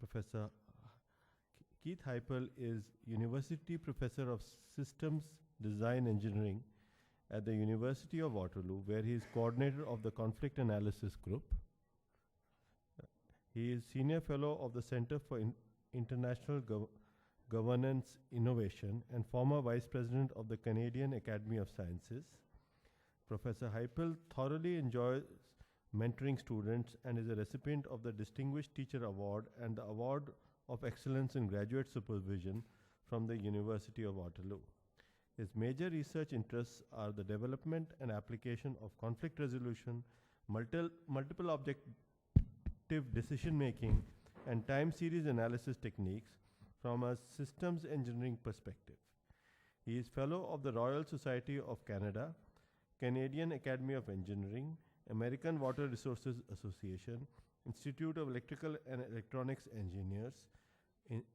Professor Keith Hipel is University Professor of Systems Design Engineering at the University of Waterloo, where he is coordinator of the Conflict Analysis Group. He is Senior Fellow of the Center for International Governance Innovation and former Vice President of the Canadian Academy of Sciences. Professor Hipel thoroughly enjoys mentoring students and is a recipient of the Distinguished Teacher Award and the Award of Excellence in Graduate Supervision from the University of Waterloo. His major research interests are the development and application of conflict resolution, multiple objective decision-making, and time series analysis techniques from a systems engineering perspective. He is Fellow of the Royal Society of Canada, Canadian Academy of Engineering, American Water Resources Association, Institute of Electrical and Electronics Engineers,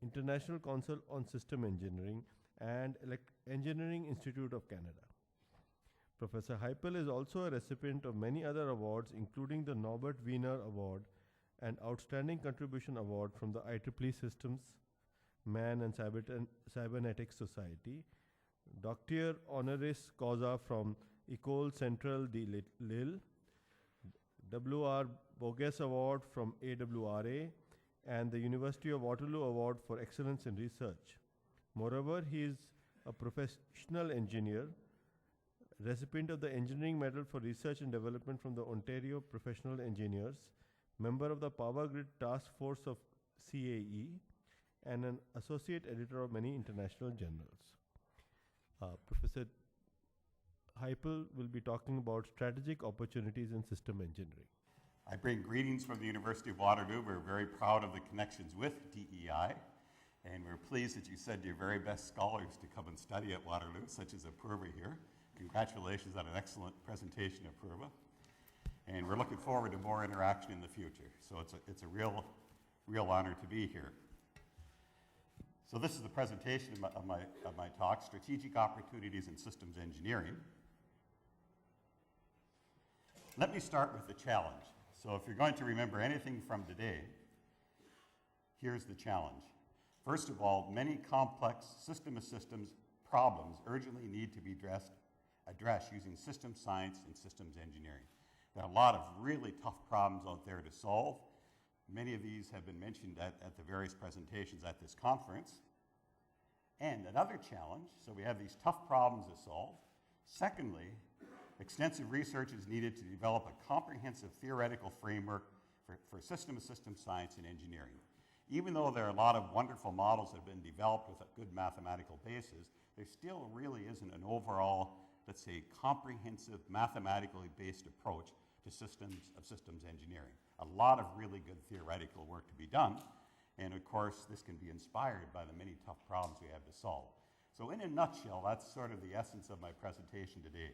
International Council on System Engineering, and Engineering Institute of Canada. Professor Hipel is also a recipient of many other awards, including the Norbert Wiener Award and Outstanding Contribution Award from the IEEE Systems, Man and Cybernetics Society, Doctor Honoris Causa from École Centrale de Lille, W.R. Bogus Award from AWRA, and the University of Waterloo Award for Excellence in Research. Moreover, he is a professional engineer, recipient of the Engineering Medal for Research and Development from the Ontario Professional Engineers, member of the Power Grid Task Force of CAE, and an associate editor of many international journals. Professor Hipel will be talking about strategic opportunities in system engineering. I bring greetings from the University of Waterloo. We're very proud of the connections with DEI, and we're pleased that you sent your very best scholars to come and study at Waterloo, such as Apurva here. Congratulations on an excellent presentation, Apurva. And we're looking forward to more interaction in the future. So it's a real honor to be here. So this is the presentation of my talk, Strategic Opportunities in Systems Engineering. Let me start with the challenge. So if you're going to remember anything from today, here's the challenge. First of all, many complex system of systems problems urgently need to be addressed using systems science and systems engineering. There are a lot of really tough problems out there to solve. Many of these have been mentioned at the various presentations at this conference. And another challenge, so we have these tough problems to solve. Secondly, extensive research is needed to develop a comprehensive theoretical framework for system of systems science and engineering. Even though there are a lot of wonderful models that have been developed with a good mathematical basis, there still really isn't an overall, let's say, comprehensive mathematically based approach to systems of systems engineering. A lot of really good theoretical work to be done, and of course this can be inspired by the many tough problems we have to solve. So in a nutshell, that's sort of the essence of my presentation today.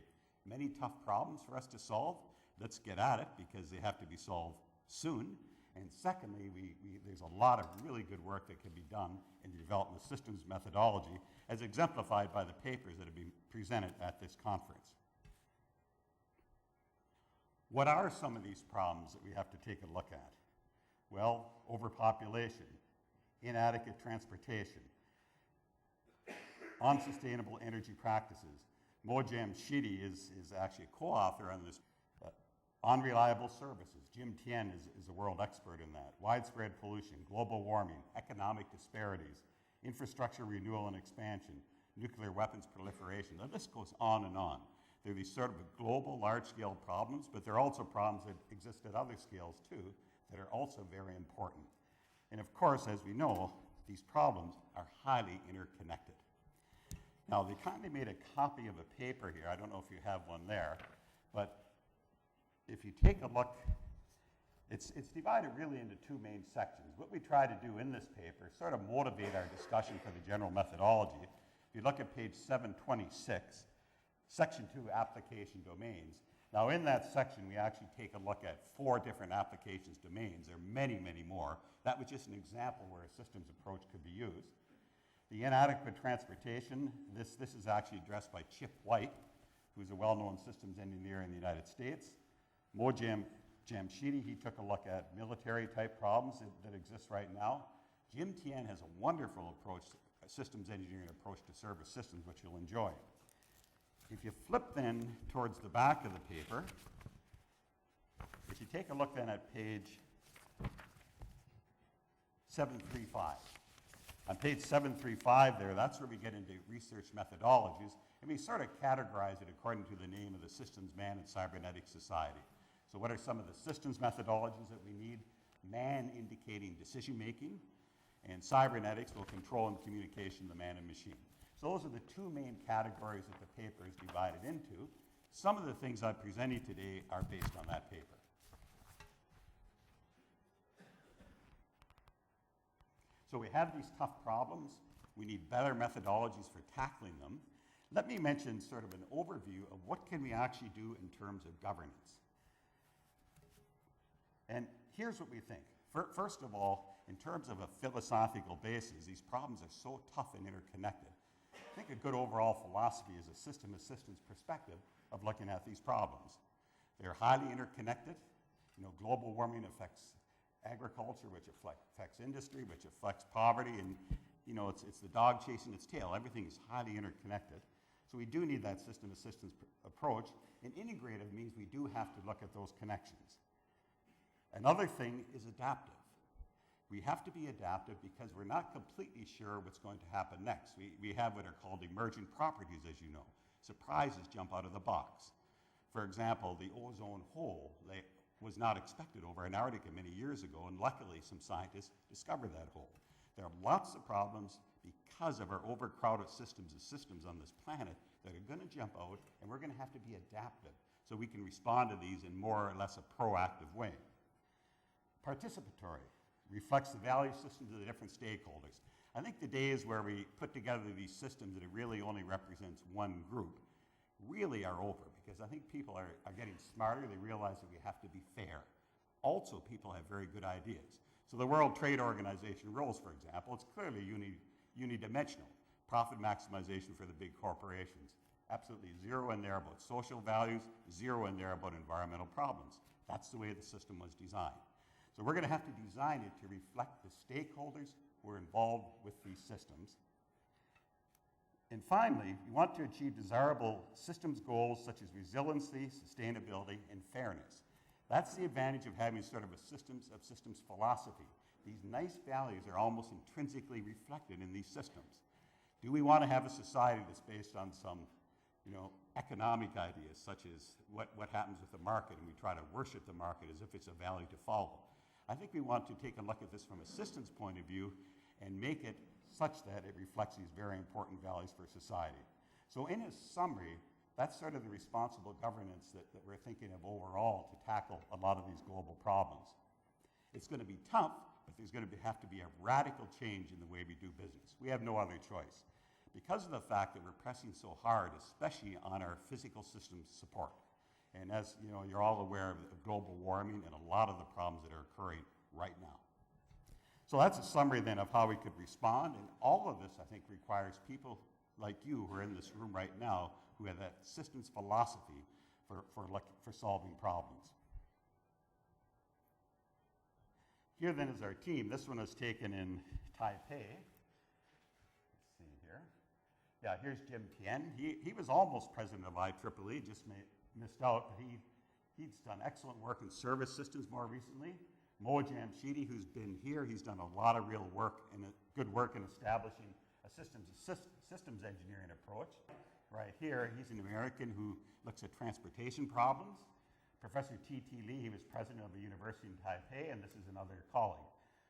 Many tough problems for us to solve. Let's get at it because they have to be solved soon. And secondly, there's a lot of really good work that can be done in the development of systems methodology as exemplified by the papers that have been presented at this conference. What are some of these problems that we have to take a look at? Well, overpopulation, inadequate transportation, unsustainable energy practices. Mojam Shidi is actually a co-author on this. Unreliable services. Jim Tien is a world expert in that. Widespread pollution, global warming, economic disparities, infrastructure renewal and expansion, nuclear weapons proliferation. The list goes on and on. There are these sort of global, large-scale problems, but there are also problems that exist at other scales too that are also very important. And of course, as we know, these problems are highly interconnected. Now, they kindly made a copy of a paper here. I don't know if you have one there, but if you take a look, it's divided really into two main sections. What we try to do in this paper, sort of motivate our discussion for the general methodology. If you look at page 726, section 2, application domains. Now in that section, we actually take a look at 4 different applications domains. There are many, many more. That was just an example where a systems approach could be used. The inadequate transportation, this is actually addressed by Chip White, who's a well-known systems engineer in the United States. Mojam Jamshidi, he took a look at military-type problems that exist right now. Jim Tien has a wonderful approach, a systems engineering approach to service systems, which you'll enjoy. If you flip then towards the back of the paper, if you take a look then at page 735. On page 735 there, that's where we get into research methodologies, and we sort of categorize it according to the name of the Systems Man and Cybernetics Society. So what are some of the systems methodologies that we need? Man indicating decision making, and cybernetics will control and communication of the man and machine. So those are the two main categories that the paper is divided into. Some of the things I'm presenting today are based on that paper. So we have these tough problems. We need better methodologies for tackling them. Let me mention sort of an overview of what can we actually do in terms of governance. And here's what we think. First of all, in terms of a philosophical basis, these problems are so tough and interconnected. I think a good overall philosophy is a system of systems perspective of looking at these problems. They're highly interconnected. You know, global warming affects agriculture, which affects industry, which affects poverty, and you know, it's the dog chasing its tail. Everything is highly interconnected. So we do need that system of systems approach, and integrative means we do have to look at those connections. Another thing is adaptive. We have to be adaptive because we're not completely sure what's going to happen next. We have what are called emerging properties, as you know. Surprises jump out of the box. For example, the ozone hole was not expected over Antarctica many years ago, and luckily some scientists discovered that hole. There are lots of problems because of our overcrowded systems on this planet that are going to jump out, and we're going to have to be adaptive so we can respond to these in more or less a proactive way. Participatory reflects the value systems of the different stakeholders. I think the days where we put together these systems that it really only represents one group really are over, because I think people are getting smarter. They realize that we have to be fair. Also, people have very good ideas. So the World Trade Organization rules, for example, it's clearly unidimensional. Profit maximization for the big corporations. Absolutely zero in there about social values, zero in there about environmental problems. That's the way the system was designed. So we're going to have to design it to reflect the stakeholders who are involved with these systems. And finally, we want to achieve desirable systems goals such as resiliency, sustainability, and fairness. That's the advantage of having sort of a systems of systems philosophy. These nice values are almost intrinsically reflected in these systems. Do we want to have a society that's based on some, economic ideas, such as what happens with the market, and we try to worship the market as if it's a value to follow? I think we want to take a look at this from a systems point of view and make it such that it reflects these very important values for society. So in a summary, that's sort of the responsible governance that we're thinking of overall to tackle a lot of these global problems. It's going to be tough, but there's going to have to be a radical change in the way we do business. We have no other choice, because of the fact that we're pressing so hard, especially on our physical systems support. And as you know, you're all aware of global warming and a lot of the problems that are occurring right now. So that's a summary then of how we could respond, and all of this, I think, requires people like you who are in this room right now who have that systems philosophy for solving problems. Here then is our team. This one was taken in Taipei. Let's see here. Yeah, here's Jim Tien. He was almost president of IEEE, just missed out, but he's done excellent work in service systems more recently. Mo Jamshidi, who's been here, he's done a lot of real work and good work in establishing a systems engineering approach. Right here, he's an American who looks at transportation problems. Professor T.T. Lee, he was president of the university in Taipei, and this is another colleague.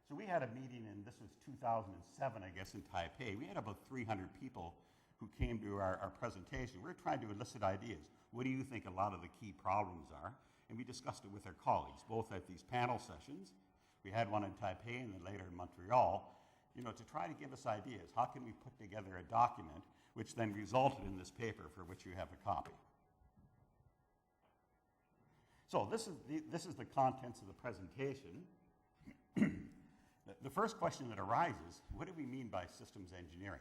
So we had a meeting, and this was 2007, I guess, in Taipei. We had about 300 people who came to our presentation. We were trying to elicit ideas. What do you think a lot of the key problems are? And we discussed it with our colleagues, both at these panel sessions. We had one in Taipei and then later in Montreal, to try to give us ideas. How can we put together a document which then resulted in this paper for which you have a copy? So this is the contents of the presentation. The first question that arises, what do we mean by systems engineering?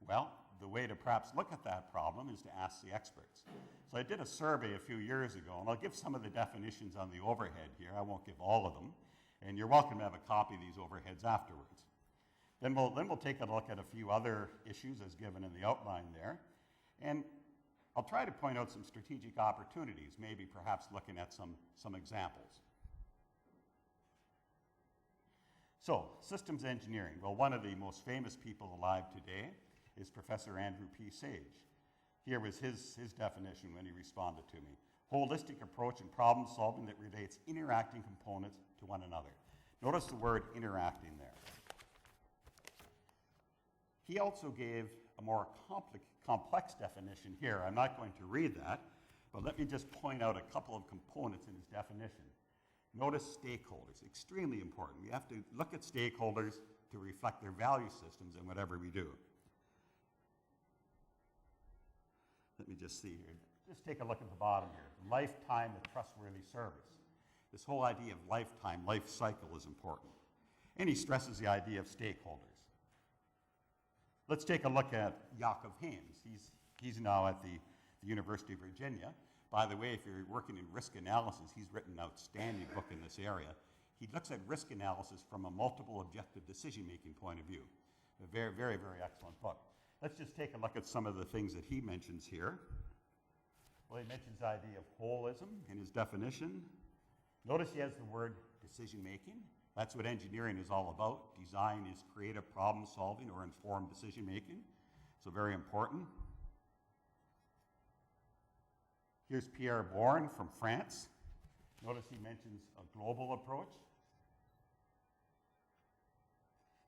Well, the way to perhaps look at that problem is to ask the experts. So I did a survey a few years ago, and I'll give some of the definitions on the overhead here. I won't give all of them, and you're welcome to have a copy of these overheads afterwards. Then we'll take a look at a few other issues as given in the outline there. And I'll try to point out some strategic opportunities, maybe perhaps looking at some examples. So, systems engineering. Well, one of the most famous people alive today is Professor Andrew P. Sage. Here was his definition when he responded to me. Holistic approach in problem solving that relates interacting components to one another. Notice the word interacting there. He also gave a more complex definition here. I'm not going to read that, but let me just point out a couple of components in his definition. Notice stakeholders, extremely important. We have to look at stakeholders to reflect their value systems in whatever we do. Let me just see here. Just take a look at the bottom here. Lifetime of trustworthy service. This whole idea of lifetime, life cycle is important. And he stresses the idea of stakeholders. Let's take a look at Jakob Haynes. He's now at the University of Virginia. By the way, if you're working in risk analysis, he's written an outstanding book in this area. He looks at risk analysis from a multiple objective decision-making point of view. A very, very, very excellent book. Let's just take a look at some of the things that he mentions here. Well, he mentions the idea of holism in his definition. Notice he has the word decision-making. That's what engineering is all about. Design is creative problem solving or informed decision-making. So very important. Here's Pierre Bourne from France. Notice he mentions a global approach.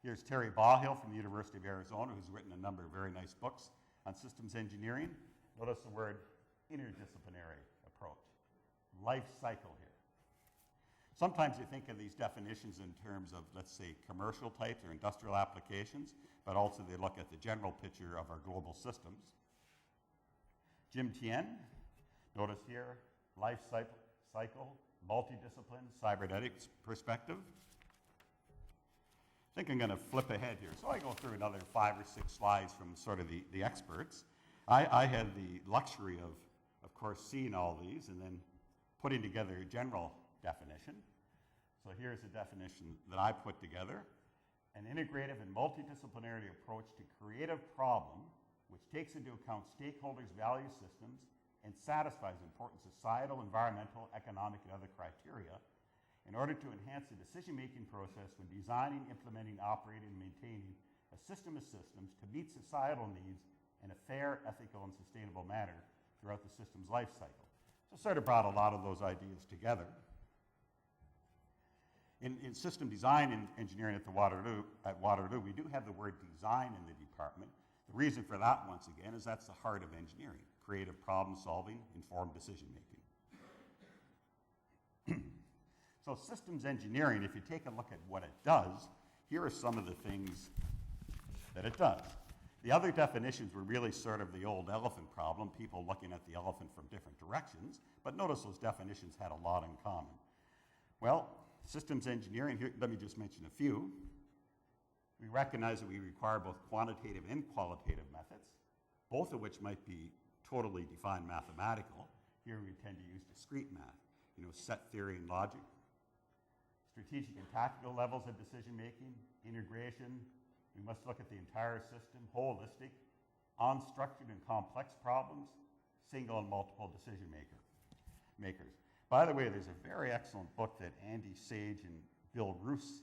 Here's Terry Bahill from the University of Arizona, who's written a number of very nice books on systems engineering. Notice the word interdisciplinary approach. Life cycle here. Sometimes you think of these definitions in terms of, let's say, commercial types or industrial applications, but also they look at the general picture of our global systems. Jim Tien, notice here, life cycle, multidiscipline, cybernetics perspective. I think I'm going to flip ahead here. So I go through another 5 or 6 slides from sort of the experts. I had the luxury of course, seeing all these and then putting together a general definition. So here's the definition that I put together. An integrative and multidisciplinary approach to creative problem which takes into account stakeholders' value systems and satisfies important societal, environmental, economic, and other criteria in order to enhance the decision-making process when designing, implementing, operating, and maintaining a system of systems to meet societal needs in a fair, ethical, and sustainable manner throughout the system's life cycle. So sort of brought a lot of those ideas together. In system design and engineering at Waterloo, we do have the word design in the department. The reason for that, once again, is that's the heart of engineering, creative problem solving, informed decision making. So systems engineering, if you take a look at what it does, here are some of the things that it does. The other definitions were really sort of the old elephant problem, people looking at the elephant from different directions, but notice those definitions had a lot in common. Well, systems engineering, here, let me just mention a few. We recognize that we require both quantitative and qualitative methods, both of which might be totally defined mathematical. Here we tend to use discrete math, set theory and logic. Strategic and tactical levels of decision making, integration. We must look at the entire system, holistic, unstructured and complex problems, single and multiple decision makers. By the way, there's a very excellent book that Andy Sage and Bill Roos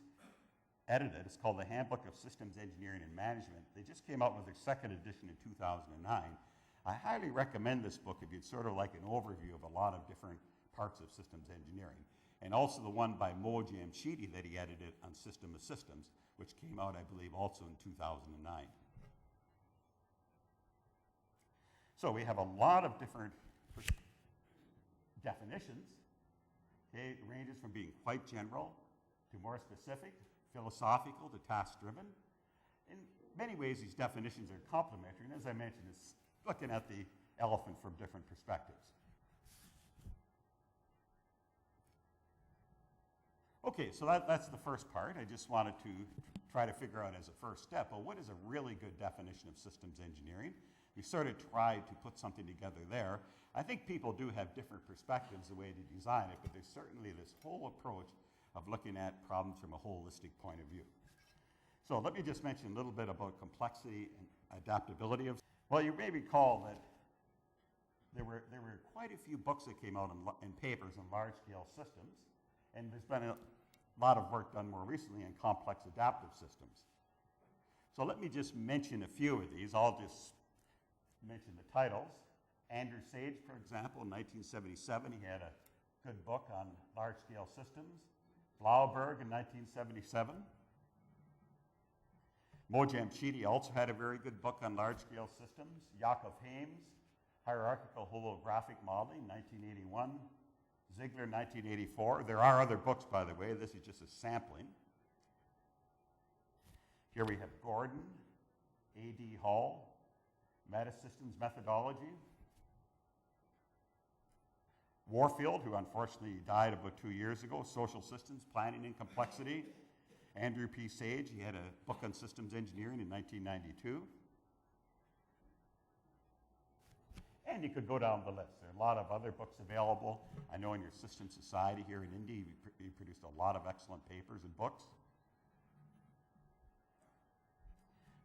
edited. It's called the Handbook of Systems Engineering and Management. They just came out with their second edition in 2009. I highly recommend this book if you'd sort of like an overview of a lot of different parts of systems engineering. And also the one by Mo Jamshidi that he edited on System of Systems, which came out, I believe, also in 2009. So we have a lot of different definitions. Okay, it ranges from being quite general to more specific, philosophical to task-driven. In many ways, these definitions are complementary, and as I mentioned, it's looking at the elephant from different perspectives. Okay, so that's the first part. I just wanted to try to figure out as a first step, well, what is a really good definition of systems engineering? We sort of tried to put something together there. I think people do have different perspectives the way to design it, but there's certainly this whole approach of looking at problems from a holistic point of view. So let me just mention a little bit about complexity and adaptability of. Well, you may recall that there were quite a few books that came out in papers on large-scale systems, and there's been a lot of work done more recently in complex adaptive systems. So let me just mention a few of these. I'll just mention the titles. Andrew Sage, for example, in 1977, he had a good book on large-scale systems. Blauberg in 1977. Mojamchidi also had a very good book on large-scale systems. Yakov Hames, Hierarchical Holographic Modeling, 1981. Ziegler, 1984. There are other books, by the way. This is just a sampling. Here we have Gordon, A.D. Hall, Metasystems Methodology. Warfield, who unfortunately died about 2 years ago, Social Systems, Planning and Complexity. Andrew P. Sage, he had a book on systems engineering in 1992. And you could go down the list. There are a lot of other books available. I know in your Systems Society here in India, you produced a lot of excellent papers and books.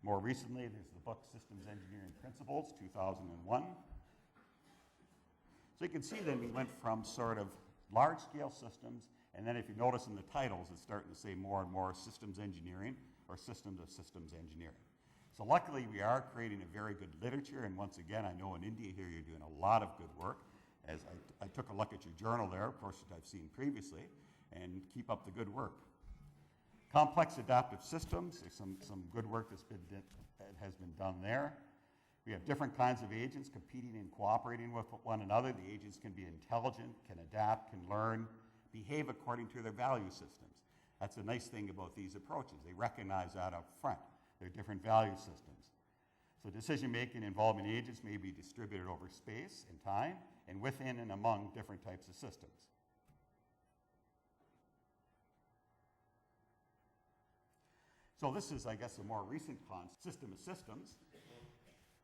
More recently, there's the book Systems Engineering Principles, 2001. So you can see then we went from sort of large-scale systems, and then if you notice in the titles, it's starting to say more and more systems engineering or systems of systems engineering. So luckily, we are creating a very good literature, and once again, I know in India here you're doing a lot of good work. As I took a look at your journal there, of course, that I've seen previously, and keep up the good work. Complex adaptive systems, there's some good work that has been done there. We have different kinds of agents competing and cooperating with one another. The agents can be intelligent, can adapt, can learn, behave according to their value systems. That's a nice thing about these approaches. They recognize that up front. They're different value systems. So decision-making involving agents may be distributed over space and time and within and among different types of systems. So this is, I guess, a more recent concept, system of systems.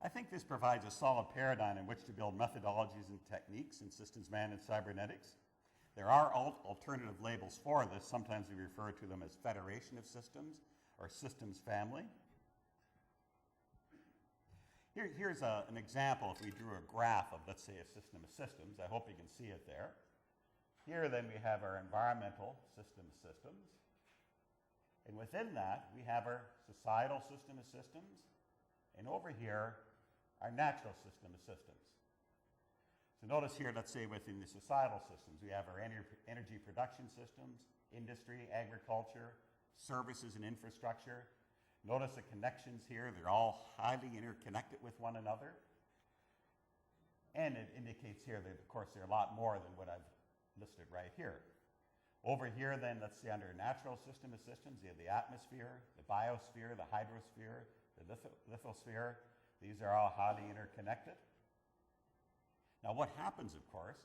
I think this provides a solid paradigm in which to build methodologies and techniques in systems managed cybernetics. There are alternative labels for this. Sometimes we refer to them as federation of systems or systems family. Here's an example if we drew a graph of, let's say, a system of systems. I hope you can see it there. Here then we have our environmental system of systems. And within that, we have our societal system of systems. And over here, our natural system of systems. So notice here, let's say within the societal systems, we have our energy production systems, industry, agriculture, services and infrastructure. Notice the connections here, they're all highly interconnected with one another. And it indicates here that, of course, there are a lot more than what I've listed right here. Over here, then, let's say under natural system of systems, you have the atmosphere, the biosphere, the hydrosphere, the lithosphere. These are all highly interconnected. Now, what happens, of course,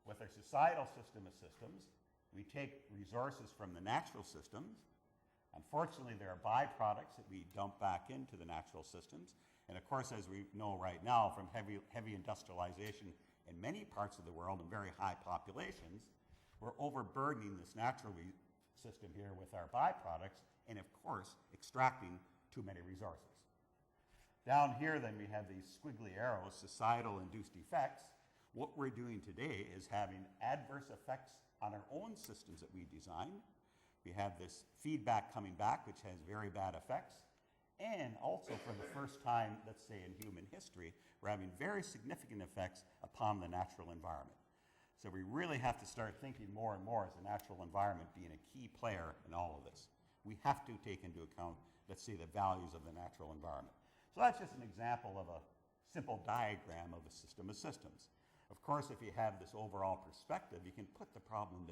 with our societal system of systems, we take resources from the natural systems. Unfortunately, there are byproducts that we dump back into the natural systems. And of course, as we know right now from heavy industrialization in many parts of the world and very high populations, we're overburdening this natural system here with our byproducts and, of course, extracting too many resources. Down here, then, we have these squiggly arrows, societal induced effects. What we're doing today is having adverse effects on our own systems that we design. We have this feedback coming back, which has very bad effects. And also, for the first time, let's say in human history, we're having very significant effects upon the natural environment. So we really have to start thinking more and more as the natural environment being a key player in all of this. We have to take into account, let's say, the values of the natural environment. So that's just an example of a simple diagram of a system of systems. Of course, if you have this overall perspective, you can put the problem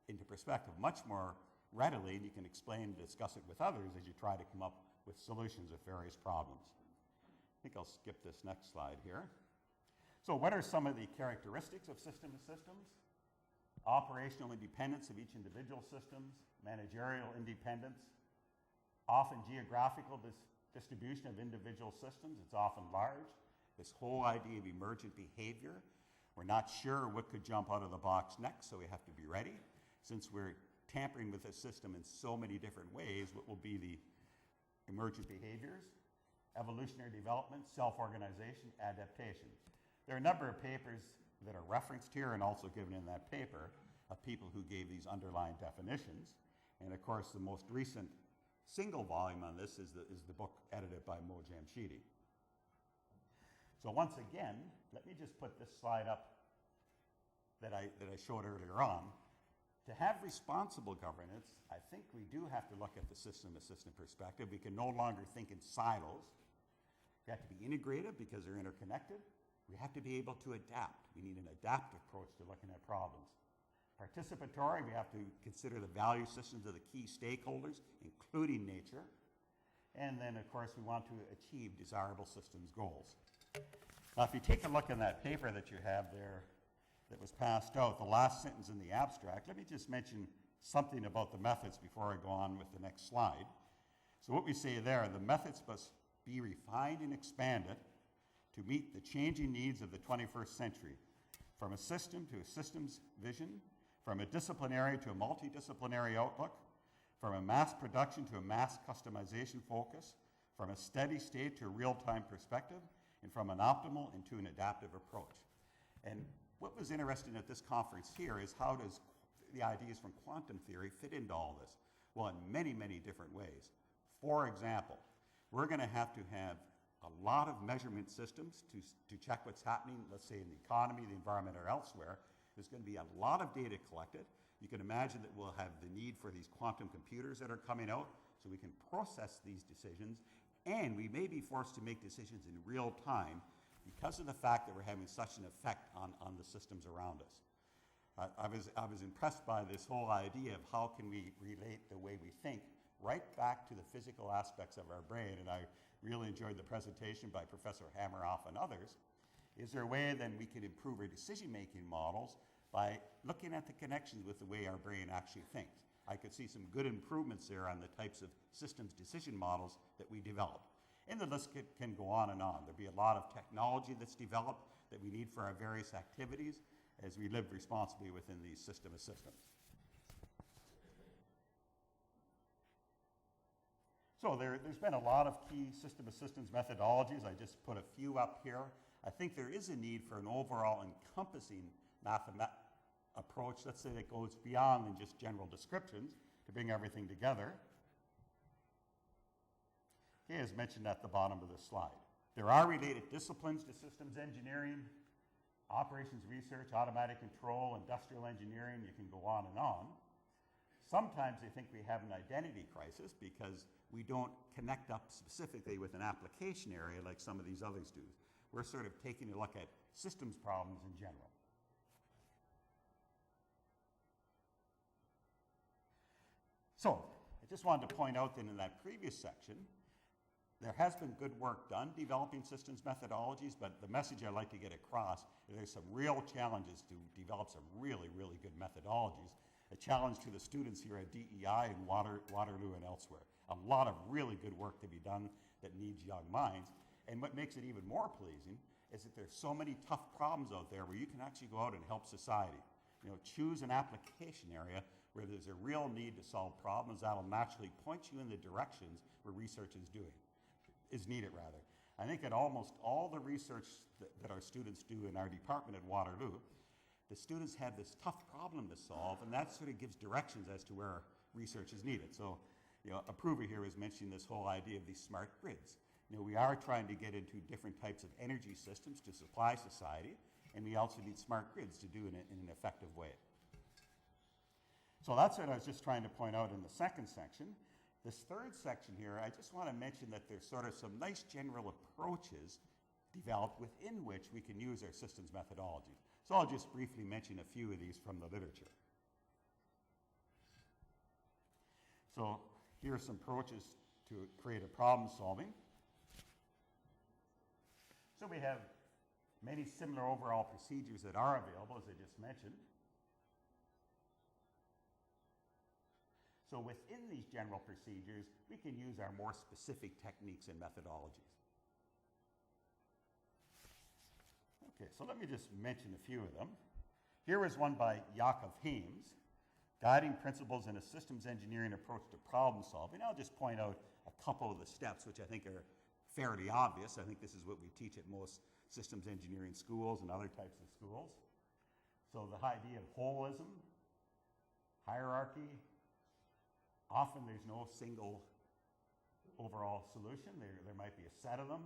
into perspective much more readily, and you can explain and discuss it with others as you try to come up with solutions of various problems. I think I'll skip this next slide here. So what are some of the characteristics of system of systems? Operational independence of each individual systems, managerial independence, often geographical distribution of individual systems. It's often large. This whole idea of emergent behavior. We're not sure what could jump out of the box next, so we have to be ready. Since we're tampering with the system in so many different ways, what will be the emergent behaviors, evolutionary development, self-organization, adaptation. There are a number of papers that are referenced here and also given in that paper of people who gave these underlying definitions. And of course, the most recent single volume on this is the book edited by Mo Jamshidi. So once again, let me just put this slide up that I showed earlier on. To have responsible governance, I think we do have to look at the system-assistant perspective. We can no longer think in silos. We have to be integrated because they're interconnected. We have to be able to adapt. We need an adaptive approach to looking at problems. Participatory, we have to consider the value systems of the key stakeholders, including nature. And then, of course, we want to achieve desirable systems goals. Now, if you take a look in that paper that you have there that was passed out, the last sentence in the abstract, let me just mention something about the methods before I go on with the next slide. So what we say there, the methods must be refined and expanded to meet the changing needs of the 21st century, from a system to a systems vision, from a disciplinary to a multidisciplinary outlook, from a mass production to a mass customization focus, from a steady state to a real-time perspective, and from an optimal into an adaptive approach. And what was interesting at this conference here is how does the ideas from quantum theory fit into all this? Well, in many, many different ways. For example, we're going to have a lot of measurement systems to check what's happening, let's say in the economy, the environment, or elsewhere. There's going to be a lot of data collected. You can imagine that we'll have the need for these quantum computers that are coming out so we can process these decisions, and we may be forced to make decisions in real time because of the fact that we're having such an effect on the systems around us. I was impressed by this whole idea of how can we relate the way we think right back to the physical aspects of our brain, and I really enjoyed the presentation by Professor Hammeroff and others. Is there a way then we can improve our decision-making models by looking at the connections with the way our brain actually thinks? I could see some good improvements there on the types of systems decision models that we develop. And the list can go on and on. There'll be a lot of technology that's developed that we need for our various activities as we live responsibly within these system of systems. So there's been a lot of key system of systems methodologies. I just put a few up here. I think there is a need for an overall encompassing approach, let's say, that goes beyond than just general descriptions to bring everything together. Okay, as mentioned at the bottom of this slide. There are related disciplines to systems engineering, operations research, automatic control, industrial engineering, you can go on and on. Sometimes they think we have an identity crisis because we don't connect up specifically with an application area like some of these others do. We're sort of taking a look at systems problems in general. So, I just wanted to point out that in that previous section, there has been good work done developing systems methodologies, but the message I'd like to get across is there's some real challenges to develop some really, really good methodologies. A challenge to the students here at DEI and Waterloo and elsewhere. A lot of really good work to be done that needs young minds. And what makes it even more pleasing is that there's so many tough problems out there where you can actually go out and help society. You know, choose an application area where there's a real need to solve problems that'll naturally point you in the directions where research is needed rather. I think that almost all the research that our students do in our department at Waterloo, the students have this tough problem to solve, and that sort of gives directions as to where research is needed. So, you know, Approver here was mentioning this whole idea of these smart grids. You know, we are trying to get into different types of energy systems to supply society, and we also need smart grids to do it in an effective way. So that's what I was just trying to point out in the second section. This third section here, I just want to mention that there's sort of some nice general approaches developed within which we can use our systems methodologies. So I'll just briefly mention a few of these from the literature. So here are some approaches to creative problem solving. So we have many similar overall procedures that are available, as I just mentioned. So within these general procedures, we can use our more specific techniques and methodologies. Okay, so let me just mention a few of them. Here is one by Yakov Hames, Guiding Principles in a Systems Engineering Approach to Problem Solving. I'll just point out a couple of the steps, which I think are fairly obvious. I think this is what we teach at most systems engineering schools and other types of schools. So the idea of holism, hierarchy, often there's no single overall solution. There might be a set of them.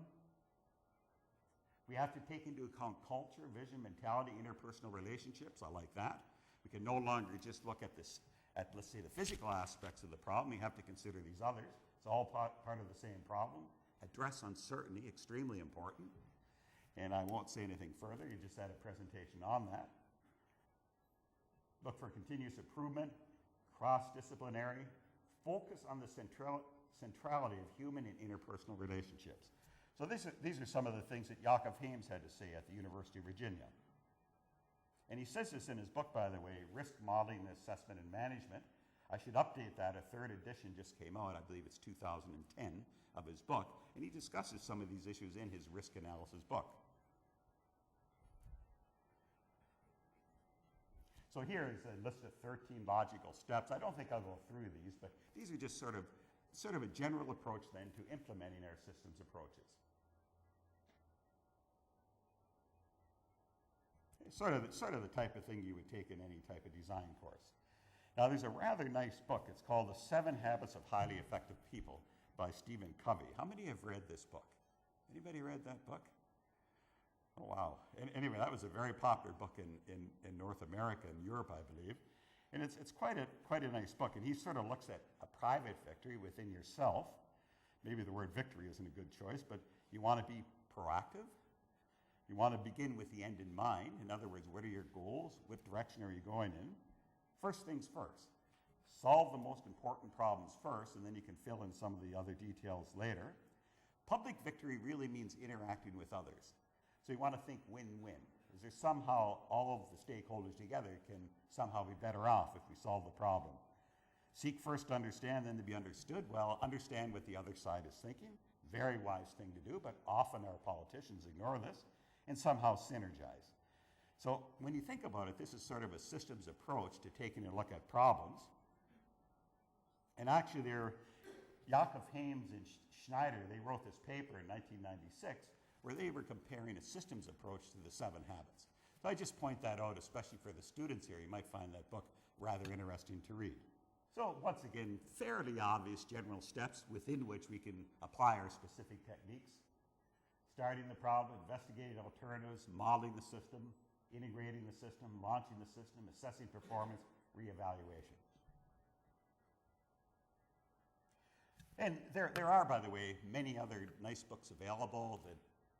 We have to take into account culture, vision, mentality, interpersonal relationships. I like that. We can no longer just look at this, let's say, the physical aspects of the problem. We have to consider these others. It's all part of the same problem. Address uncertainty, extremely important. And I won't say anything further. You just had a presentation on that. Look for continuous improvement, cross-disciplinary. Focus on the centrality of human and interpersonal relationships. So these are some of the things that Jakob Hames had to say at the University of Virginia. And he says this in his book, by the way, Risk Modeling, Assessment, and Management. I should update that. A third edition just came out. I believe it's 2010 of his book. And he discusses some of these issues in his risk analysis book. So here is a list of 13 logical steps. I don't think I'll go through these, but these are just sort of a general approach then to implementing our systems approaches. Sort of the type of thing you would take in any type of design course. Now there's a rather nice book. It's called The 7 Habits of Highly Effective People by Stephen Covey. How many have read this book? Anybody read that book? Oh, wow. Anyway, that was a very popular book in North America and Europe, I believe. And it's quite a nice book. And he sort of looks at a private victory within yourself. Maybe the word victory isn't a good choice, but you want to be proactive. You want to begin with the end in mind. In other words, what are your goals? What direction are you going in? First things first. Solve the most important problems first, and then you can fill in some of the other details later. Public victory really means interacting with others. So you want to think win-win. Is there somehow all of the stakeholders together can somehow be better off if we solve the problem? Seek first to understand, then to be understood. Well, understand what the other side is thinking. Very wise thing to do, but often our politicians ignore this and somehow synergize. So when you think about it, this is sort of a systems approach to taking a look at problems. And actually Jakob Hames and Schneider, they wrote this paper in 1996 where they were comparing a systems approach to the 7 habits. So I just point that out, especially for the students here. You might find that book rather interesting to read. So once again, fairly obvious general steps within which we can apply our specific techniques. Starting the problem, investigating alternatives, modeling the system, integrating the system, launching the system, assessing performance, reevaluation. And there are, by the way, many other nice books available that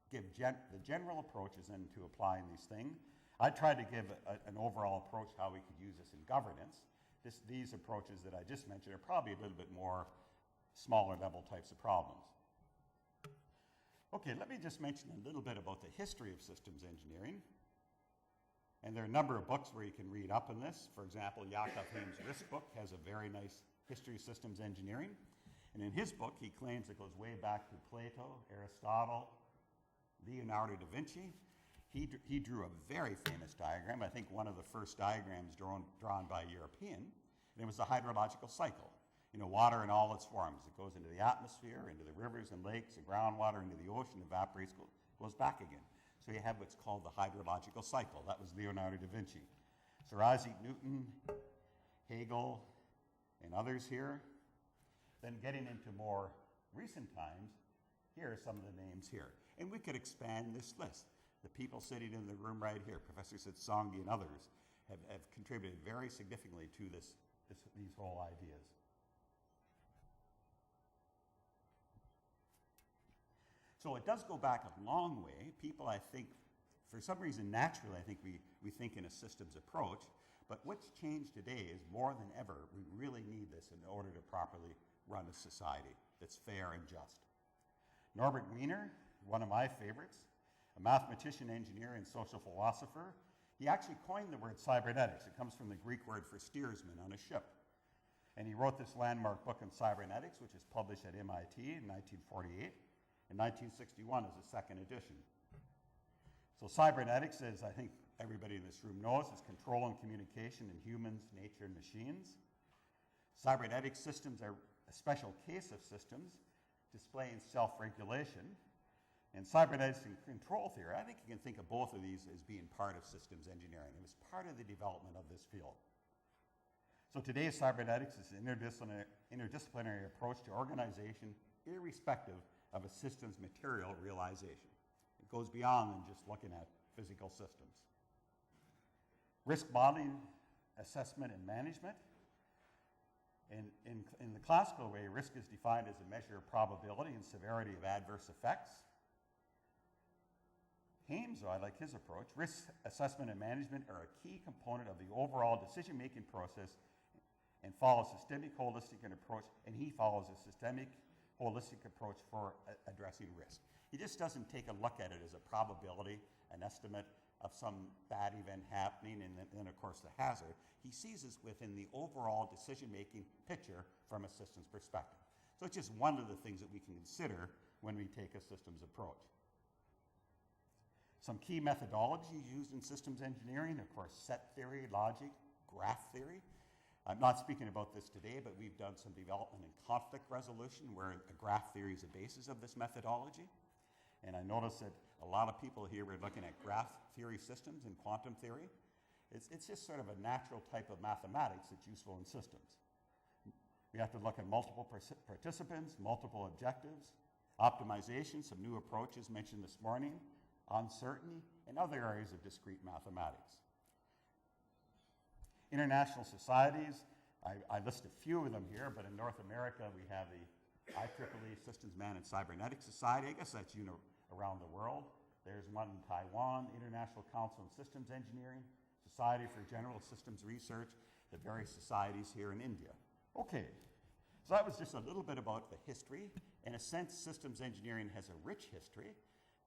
give the general approaches into applying these things. I tried to give an overall approach how we could use this in governance. These approaches that I just mentioned are probably a little bit more smaller level types of problems. Okay, let me just mention a little bit about the history of systems engineering. And there are a number of books where you can read up on this. For example, Jakob Hames' Risk book has a very nice history of systems engineering. And in his book, he claims it goes way back to Plato, Aristotle, Leonardo da Vinci. He drew a very famous diagram, I think one of the first diagrams drawn by a European, and it was the hydrological cycle. You know, water in all its forms. It goes into the atmosphere, into the rivers and lakes, the groundwater, into the ocean, evaporates, goes back again. So you have what's called the hydrological cycle. That was Leonardo da Vinci. Sir Isaac Newton, Hegel, and others here. Then getting into more recent times, here are some of the names here. And we could expand this list. The people sitting in the room right here, Professor Sitsangi and others, have contributed very significantly to these whole ideas. So it does go back a long way. People, I think, for some reason, naturally, I think we think in a systems approach. But what's changed today is more than ever, we really need this in order to properly run a society that's fair and just. Norbert Wiener, one of my favorites, a mathematician, engineer, and social philosopher, he actually coined the word cybernetics. It comes from the Greek word for steersman on a ship. And he wrote this landmark book on cybernetics, which is published at MIT in 1948. In 1961 is the second edition. So cybernetics, as I think everybody in this room knows, is control and communication in humans, nature, and machines. Cybernetic systems are a special case of systems displaying self-regulation. And cybernetics and control theory, I think you can think of both of these as being part of systems engineering. It was part of the development of this field. So today's cybernetics is an interdisciplinary approach to organization, irrespective of a system's material realization. It goes beyond than just looking at physical systems. Risk modeling, assessment, and management. In the classical way, risk is defined as a measure of probability and severity of adverse effects. Hames, I like his approach. Risk assessment and management are a key component of the overall decision-making process and follows a systemic, holistic approach, and he follows a systemic, holistic approach for addressing risk. He just doesn't take a look at it as a probability, an estimate of some bad event happening, and then of course the hazard. He sees this within the overall decision-making picture from a systems perspective. So it's just one of the things that we can consider when we take a systems approach. Some key methodologies used in systems engineering, of course, set theory, logic, graph theory. I'm not speaking about this today, but we've done some development in conflict resolution where a graph theory is the basis of this methodology. And I noticed that a lot of people here were looking at graph theory systems and quantum theory. It's just sort of a natural type of mathematics that's useful in systems. We have to look at multiple participants, multiple objectives, optimization, some new approaches mentioned this morning, uncertainty, and other areas of discrete mathematics. International societies, I list a few of them here, but in North America we have the IEEE Systems Managed Cybernetics Society. I guess that's around the world. There's one in Taiwan, International Council on Systems Engineering, Society for General Systems Research, the various societies here in India. Okay, so that was just a little bit about the history. In a sense, systems engineering has a rich history.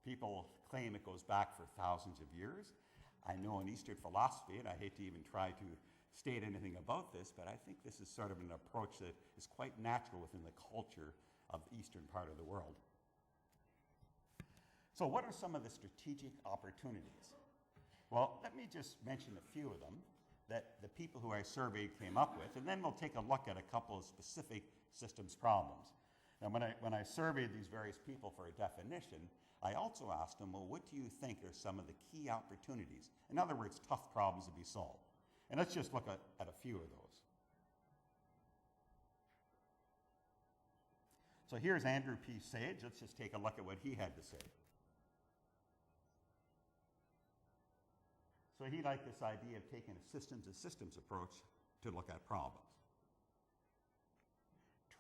People claim it goes back for thousands of years. I know in Eastern philosophy, and I hate to even try to state anything about this, but I think this is sort of an approach that is quite natural within the culture of the eastern part of the world. So what are some of the strategic opportunities? Well, let me just mention a few of them that the people who I surveyed came up with, and then we'll take a look at a couple of specific systems problems. Now, when I surveyed these various people for a definition, I also asked them, well, what do you think are some of the key opportunities? In other words, tough problems to be solved. And let's just look at a few of those. So here's Andrew P. Sage. Let's just take a look at what he had to say. So he liked this idea of taking a systems approach to look at problems.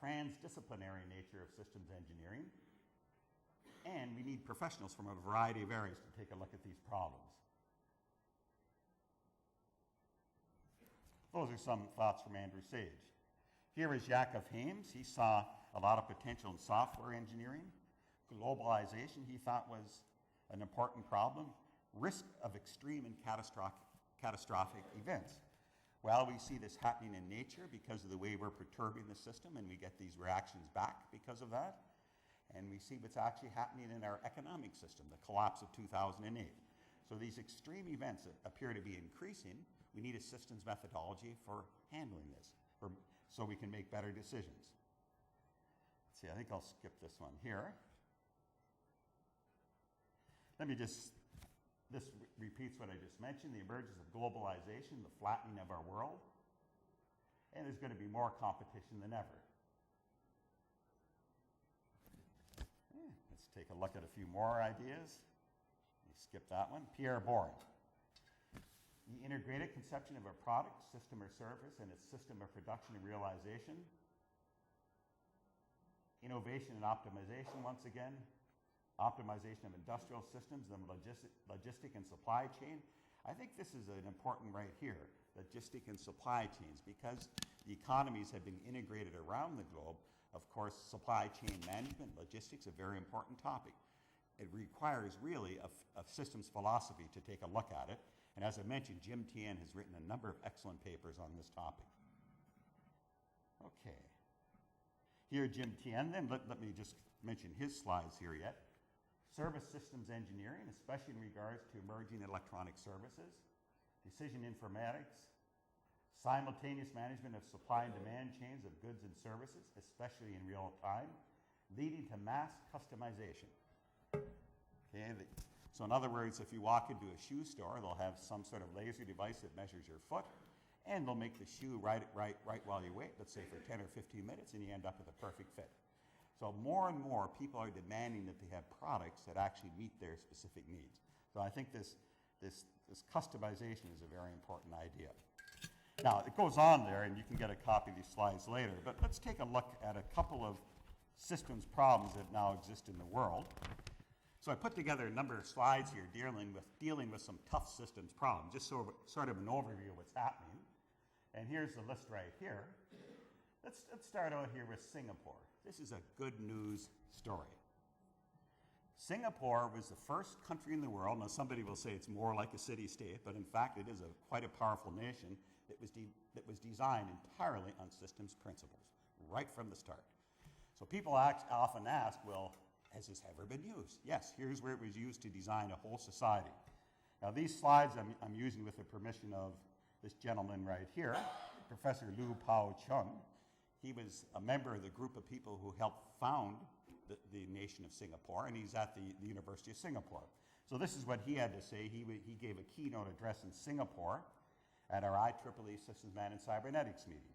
Transdisciplinary nature of systems engineering. And we need professionals from a variety of areas to take a look at these problems. Those are some thoughts from Andrew Sage. Here is Jakob Hames. He saw a lot of potential in software engineering. Globalization, he thought, was an important problem. Risk of extreme and catastrophic events. Well, we see this happening in nature because of the way we're perturbing the system, and we get these reactions back because of that. And we see what's actually happening in our economic system, the collapse of 2008. So these extreme events appear to be increasing. We need a systems methodology for handling this, so we can make better decisions. Let's see, I think I'll skip this one here. This repeats what I just mentioned, the emergence of globalization, the flattening of our world, and there's going to be more competition than ever. Let's take a look at a few more ideas. Let me skip that one. Pierre Bourne. The integrated conception of a product, system, or service, and its system of production and realization. Innovation and optimization, once again. Optimization of industrial systems, and logistic and supply chain. I think this is an important right here, logistic and supply chains, because the economies have been integrated around the globe. Of course, supply chain management, logistics, a very important topic. It requires really a systems philosophy to take a look at it. And as I mentioned, Jim Tien has written a number of excellent papers on this topic. Okay. Here, Jim Tien, then let me just mention his slides here yet. Service systems engineering, especially in regards to emerging electronic services, decision informatics, simultaneous management of supply and demand chains of goods and services, especially in real time, leading to mass customization. Okay, so in other words, if you walk into a shoe store, they'll have some sort of laser device that measures your foot, and they'll make the shoe right while you wait, let's say for 10 or 15 minutes, and you end up with a perfect fit. So more and more people are demanding that they have products that actually meet their specific needs. So I think this customization is a very important idea. Now, it goes on there, and you can get a copy of these slides later, but let's take a look at a couple of systems problems that now exist in the world. So I put together a number of slides here dealing with some tough systems problems, just sort of an overview of what's happening. And here's the list right here. Let's start out here with Singapore. This is a good news story. Singapore was the first country in the world, now somebody will say it's more like a city-state, but in fact it is quite a powerful nation that was designed entirely on systems principles, right from the start. So people often ask, well, has this ever been used? Yes, here's where it was used to design a whole society. Now these slides I'm using with the permission of this gentleman right here, Professor Liu Pao Chung. He was a member of the group of people who helped found the nation of Singapore, and he's at the University of Singapore. So this is what he had to say. He gave a keynote address in Singapore at our IEEE Systems Man and Cybernetics meeting.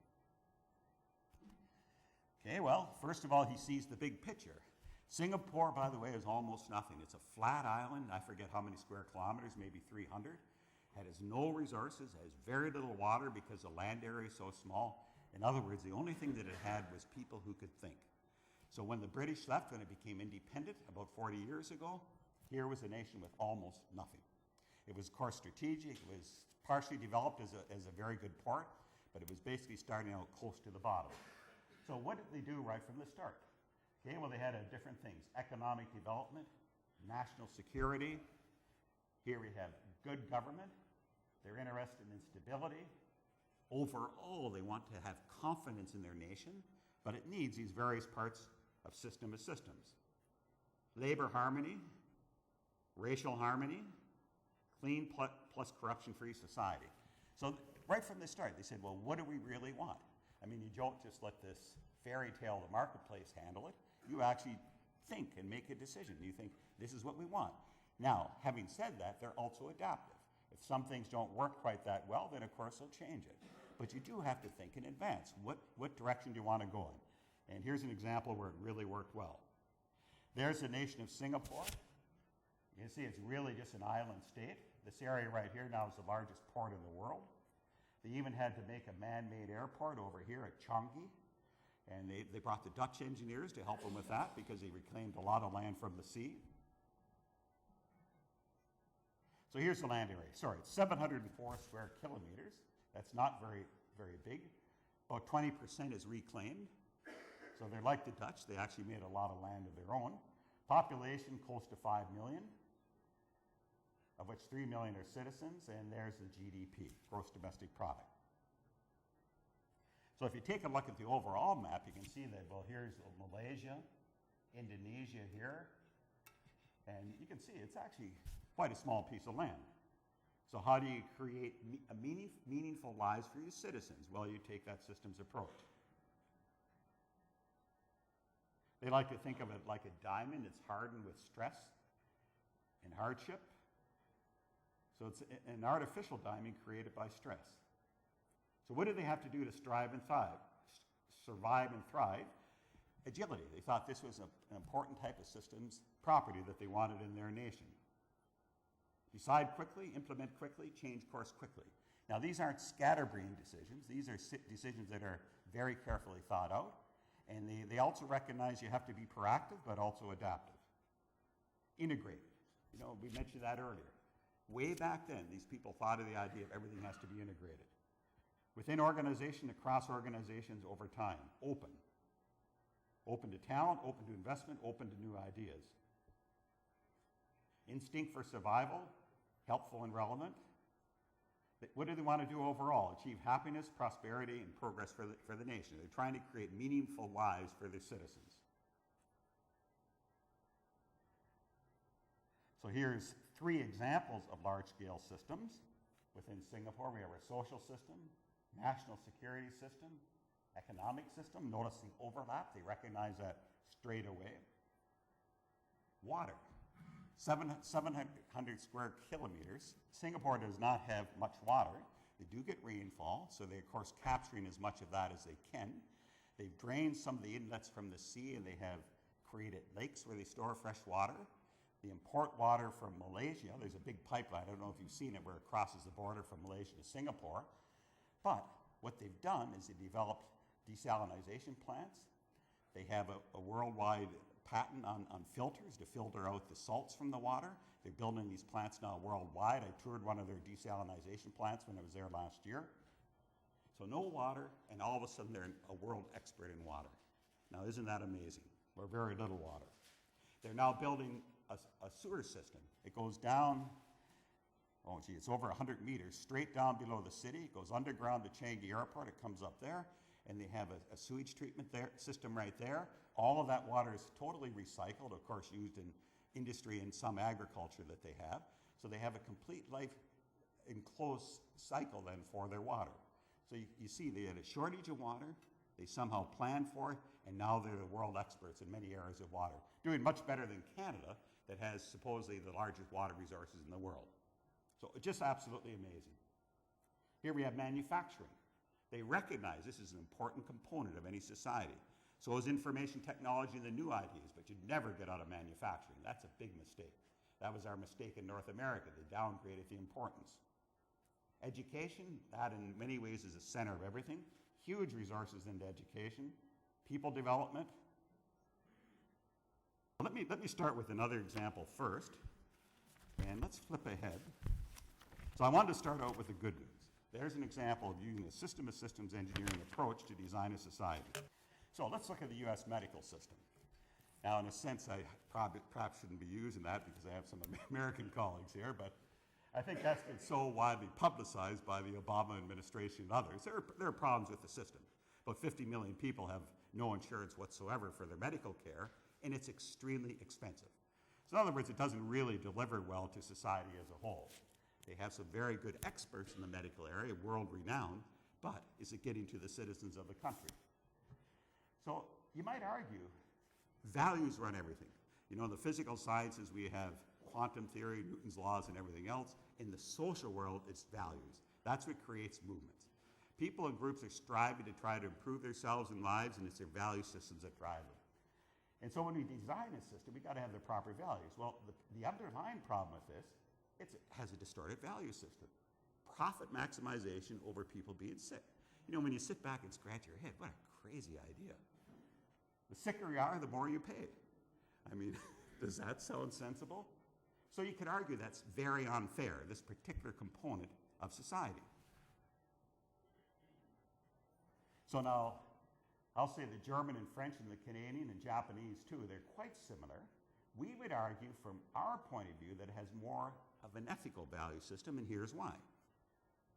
Okay, well, first of all, he sees the big picture. Singapore, by the way, is almost nothing. It's a flat island. I forget how many square kilometers, maybe 300. It has no resources, has very little water because the land area is so small. In other words, the only thing that it had was people who could think. So when the British left, when it became independent about 40 years ago, here was a nation with almost nothing. It was, of course, strategic. It was partially developed as a very good port, but it was basically starting out close to the bottom. So what did they do right from the start? Okay, well, they had different things: economic development, national security. Here we have good government. They're interested in stability. Overall, they want to have confidence in their nation, but it needs these various parts of system of systems. Labor harmony, racial harmony, clean plus corruption-free society. So right from the start, they said, well, what do we really want? I mean, you don't just let this fairy tale of the marketplace handle it. You actually think and make a decision. You think, this is what we want. Now, having said that, they're also adaptive. If some things don't work quite that well, then of course they'll change it. But you do have to think in advance. What direction do you want to go in? And here's an example where it really worked well. There's the nation of Singapore. You can see it's really just an island state. This area right here now is the largest port in the world. They even had to make a man-made airport over here at Changi. And they brought the Dutch engineers to help them with that because they reclaimed a lot of land from the sea. So here's the land area. Sorry, it's 704 square kilometers. That's not very, very big. About 20% is reclaimed. So they're like the Dutch. They actually made a lot of land of their own. Population close to 5 million, of which 3 million are citizens, and there's the GDP, gross domestic product. So if you take a look at the overall map, you can see that, well, here's Malaysia, Indonesia here, and you can see it's actually quite a small piece of land. So how do you create meaningful lives for your citizens? Well, you take that systems approach. They like to think of it like a diamond. It's hardened with stress and hardship. So it's an artificial diamond created by stress. So what do they have to do to strive and thrive? Survive and thrive? Agility. They thought this was an important type of systems property that they wanted in their nation. Decide quickly, implement quickly, change course quickly. Now these aren't scatterbrain decisions. These are decisions that are very carefully thought out. And they also recognize you have to be proactive, but also adaptive. Integrated. You know, we mentioned that earlier. Way back then, these people thought of the idea of everything has to be integrated. Within organization, across organizations, over time. Open. Open to talent, open to investment, open to new ideas. Instinct for survival, helpful and relevant. What do they want to do overall? Achieve happiness, prosperity, and progress for the nation. They're trying to create meaningful lives for their citizens. So here's 3 examples of large-scale systems. Within Singapore, we have our social system, national security system, economic system. Notice the overlap. They recognize that straight away. Water. 700 square kilometers. Singapore does not have much water. They do get rainfall, so they're, of course, capturing as much of that as they can. They've drained some of the inlets from the sea, and they have created lakes where they store fresh water. They import water from Malaysia. There's a big pipeline, I don't know if you've seen it, where it crosses the border from Malaysia to Singapore. But what they've done is they developed desalination plants. They have a worldwide patent on filters to filter out the salts from the water. They're building these plants now worldwide. I toured one of their desalination plants when I was there last year. So no water, and all of a sudden they're a world expert in water. Now isn't that amazing? Or very little water. They're now building a sewer system. It goes down, oh gee, it's over 100 meters, straight down below the city. It goes underground to Changi Airport. It comes up there, and they have a sewage treatment system right there. All of that water is totally recycled, of course, used in industry and some agriculture that they have. So they have a complete life enclosed cycle then for their water. So you see they had a shortage of water, they somehow planned for it, and now they're the world experts in many areas of water, doing much better than Canada, that has supposedly the largest water resources in the world. So just absolutely amazing. Here we have manufacturing. They recognize this is an important component of any society. So is information technology and the new ideas, but you'd never get out of manufacturing. That's a big mistake. That was our mistake in North America. They downgraded the importance. Education, that in many ways is the center of everything. Huge resources into education. People development. Let me start with another example first, and let's flip ahead. So I wanted to start out with the good news. There's an example of using a system of systems engineering approach to design a society. So let's look at the US medical system. Now, in a sense, I perhaps shouldn't be using that because I have some American colleagues here, but I think that's been so widely publicized by the Obama administration and others. There are problems with the system. About 50 million people have no insurance whatsoever for their medical care, and it's extremely expensive. So in other words, it doesn't really deliver well to society as a whole. They have some very good experts in the medical area, world-renowned, but is it getting to the citizens of the country? So you might argue, values run everything. You know, in the physical sciences, we have quantum theory, Newton's laws, and everything else. In the social world, it's values. That's what creates movements. People and groups are striving to try to improve themselves and lives, and it's their value systems that drive them. And so when we design a system, we got to have the proper values. Well, the underlying problem with this, it has a distorted value system. Profit maximization over people being sick. You know, when you sit back and scratch your head, what a crazy idea. The sicker you are, the more you pay. I mean, does that sound sensible? So you could argue that's very unfair, this particular component of society. So now, I'll say the German and French and the Canadian and Japanese too, they're quite similar. We would argue from our point of view that it has more of an ethical value system, and here's why.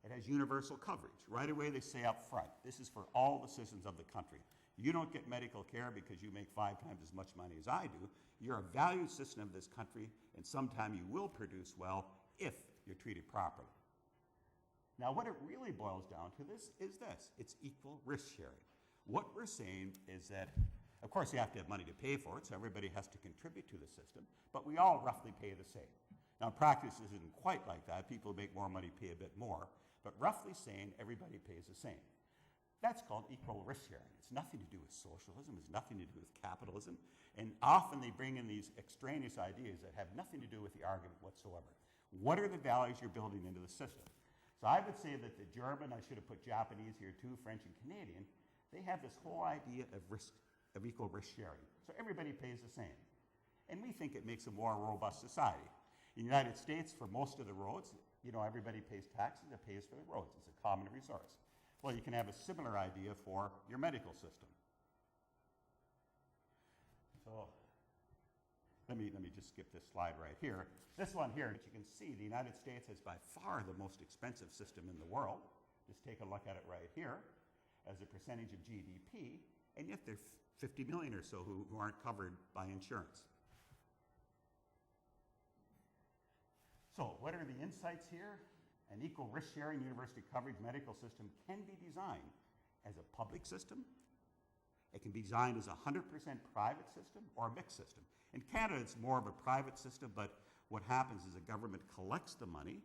It has universal coverage. Right away they say up front, this is for all the citizens of the country. You don't get medical care because you make 5 times as much money as I do. You're a value system of this country, and sometime you will produce well if you're treated properly. Now what it really boils down to this is this. It's equal risk sharing. What we're saying is that, of course, you have to have money to pay for it, so everybody has to contribute to the system, but we all roughly pay the same. Now, practice isn't quite like that. People who make more money pay a bit more, but roughly saying everybody pays the same. That's called equal risk sharing. It's nothing to do with socialism. It's nothing to do with capitalism. And often they bring in these extraneous ideas that have nothing to do with the argument whatsoever. What are the values you're building into the system? So I would say that the German, I should have put Japanese here too, French and Canadian, they have this whole idea of equal risk sharing. So everybody pays the same. And we think it makes a more robust society. In the United States, for most of the roads, you know, everybody pays taxes, it pays for the roads. It's a common resource. Well, you can have a similar idea for your medical system. So let me just skip this slide right here. This one here, that you can see, the United States has by far the most expensive system in the world. Just take a look at it right here as a percentage of GDP, and yet there are 50 million or so who aren't covered by insurance. So what are the insights here? An equal risk-sharing university coverage medical system can be designed as a public system, It can be designed as a 100% private system or a mixed system. In Canada, it's more of a private system, but what happens is the government collects the money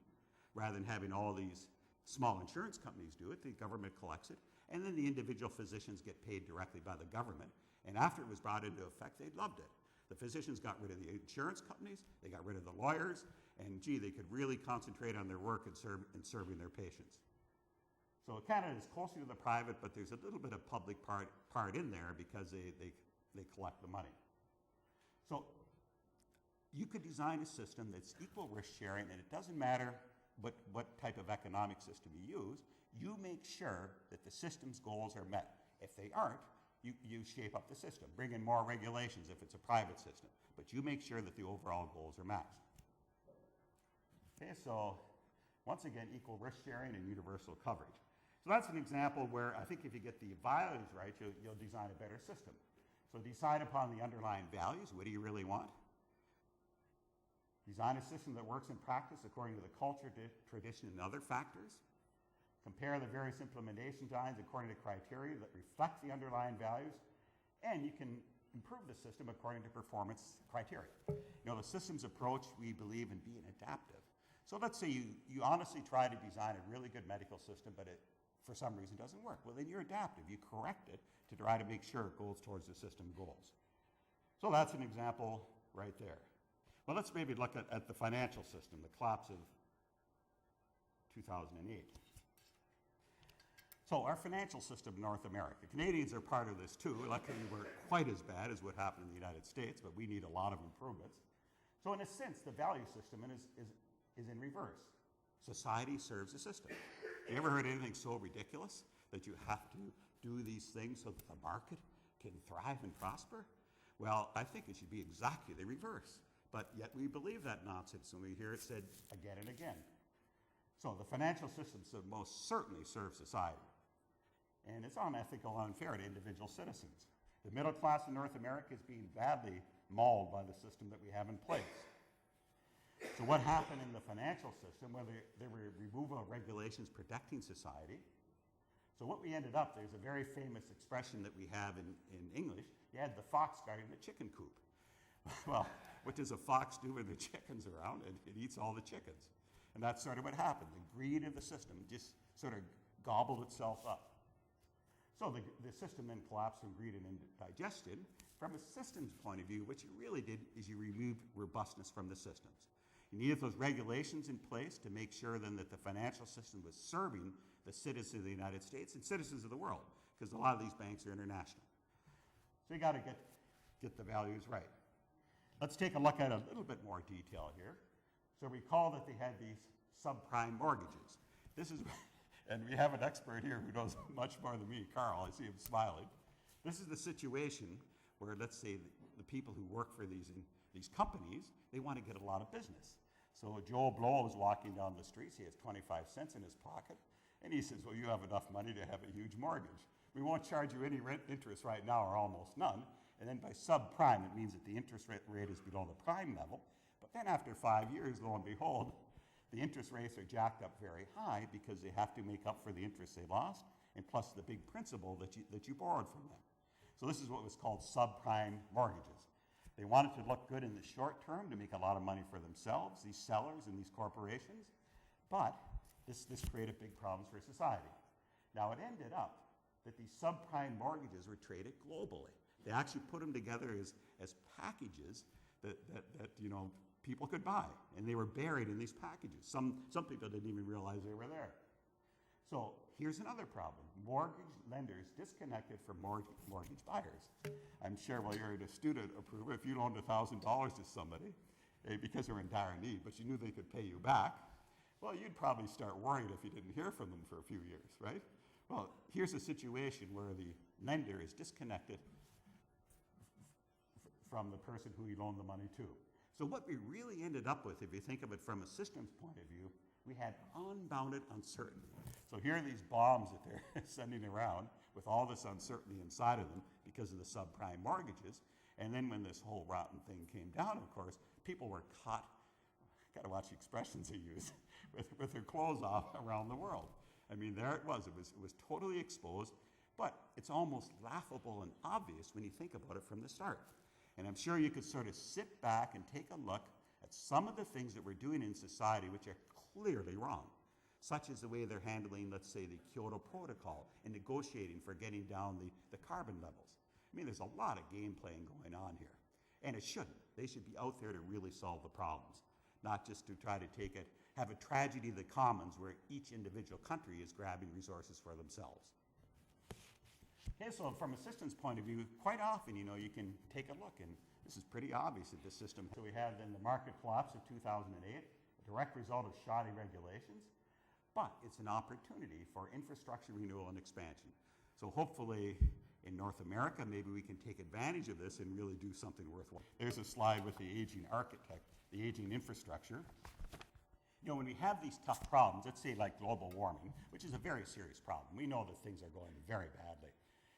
rather than having all these small insurance companies do it. The government collects it, and then the individual physicians get paid directly by the government. And after it was brought into effect, they loved it. The physicians got rid of the insurance companies, they got rid of the lawyers, and gee, they could really concentrate on their work and serving their patients. So Canada is closer to the private, but there's a little bit of public part in there because they collect the money. So you could design a system that's equal risk sharing, and it doesn't matter what type of economic system you use. You make sure that the system's goals are met. If they aren't, you shape up the system. Bring in more regulations if it's a private system, but you make sure that the overall goals are met. Okay, so once again, equal risk sharing and universal coverage. So that's an example where I think if you get the values right, you'll design a better system. So decide upon the underlying values. What do you really want? Design a system that works in practice according to the culture, tradition, and other factors. Compare the various implementation designs according to criteria that reflect the underlying values. And you can improve the system according to performance criteria. You know, the systems approach, we believe in being adaptive. So let's say you honestly try to design a really good medical system, but it, for some reason, doesn't work. Well, then you're adaptive. You correct it to try to make sure it goes towards the system goals. So that's an example right there. Well, let's maybe look at the financial system, the collapse of 2008. So our financial system in North America, Canadians are part of this too. Luckily, we're quite as bad as what happened in the United States, but we need a lot of improvements. So in a sense, the value system is in reverse. Society serves the system. You ever heard anything so ridiculous that you have to do these things so that the market can thrive and prosper? Well, I think it should be exactly the reverse. But yet we believe that nonsense, and we hear it said again and again. So the financial system should most certainly serve society. And it's unethical and unfair to individual citizens. The middle class in North America is being badly mauled by the system that we have in place. So what happened in the financial system? Well, there were removal of regulations protecting society. So what we ended up, there's a very famous expression that we have in English. You had the fox guarding the chicken coop. Well, what does a fox do when the chickens are around? It eats all the chickens. And that's sort of what happened. The greed of the system just sort of gobbled itself up. So the system then collapsed from greed and indigestion. From a systems point of view, what you really did is you removed robustness from the systems. You needed those regulations in place to make sure then that the financial system was serving the citizens of the United States and citizens of the world, because a lot of these banks are international. So you got to get the values right. Let's take a look at a little bit more detail here. So recall that they had these subprime mortgages. This is, and we have an expert here who knows much more than me, Carl. I see him smiling. This is the situation where, let's say, the people who work for these companies, they want to get a lot of business. So Joe Blow is walking down the street. He has 25 cents in his pocket, and he says, well, you have enough money to have a huge mortgage. We won't charge you any rent interest right now, or almost none. And then by subprime, it means that the interest rate is below the prime level. But then after 5 years, lo and behold, the interest rates are jacked up very high because they have to make up for the interest they lost, and plus the big principal that you borrowed from them. So this is what was called subprime mortgages. They wanted to look good in the short term to make a lot of money for themselves, these sellers and these corporations, but this created big problems for society. Now it ended up that these subprime mortgages were traded globally. They actually put them together as packages that you know, people could buy, and they were buried in these packages. Some people didn't even realize they were there. So here's another problem. Mortgage lenders disconnected from mortgage buyers. I'm sure while you're a student approver, if you loaned $1,000 to somebody because they're in dire need, but you knew they could pay you back, well, you'd probably start worrying if you didn't hear from them for a few years, right? Well, here's a situation where the lender is disconnected from the person who he loaned the money to. So what we really ended up with, if you think of it from a systems point of view, we had unbounded uncertainty. So here are these bombs that they're sending around with all this uncertainty inside of them because of the subprime mortgages. And then when this whole rotten thing came down, of course, people were caught, got to watch the expressions they use, with their clothes off around the world. I mean, there it was. It was totally exposed. But it's almost laughable and obvious when you think about it from the start. And I'm sure you could sort of sit back and take a look at some of the things that we're doing in society which are clearly wrong, such as the way they're handling, let's say, the Kyoto Protocol and negotiating for getting down the carbon levels. I mean, there's a lot of game playing going on here. And it shouldn't. They should be out there to really solve the problems, not just to try to have a tragedy of the commons where each individual country is grabbing resources for themselves. Okay, so from a systems point of view, quite often, you can take a look, and this is pretty obvious that this system. So we have then the market collapse of 2008, a direct result of shoddy regulations, but it's an opportunity for infrastructure renewal and expansion. So hopefully in North America, maybe we can take advantage of this and really do something worthwhile. There's a slide with the aging architect, the aging infrastructure. When we have these tough problems, let's say like global warming, which is a very serious problem. We know that things are going very badly.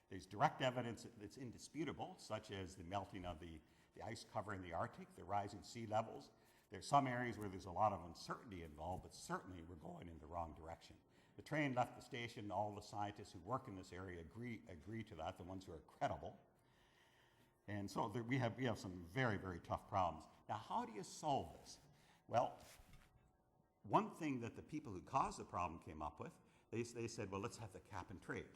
There's direct evidence that's indisputable, such as the melting of the ice cover in the Arctic, the rising sea levels. There's some areas where there's a lot of uncertainty involved, but certainly we're going in the wrong direction. The train left the station, all the scientists who work in this area agree to that, the ones who are credible. And so we have some very, very tough problems. Now, how do you solve this? Well, one thing that the people who caused the problem came up with, they said, well, let's have the cap and trade.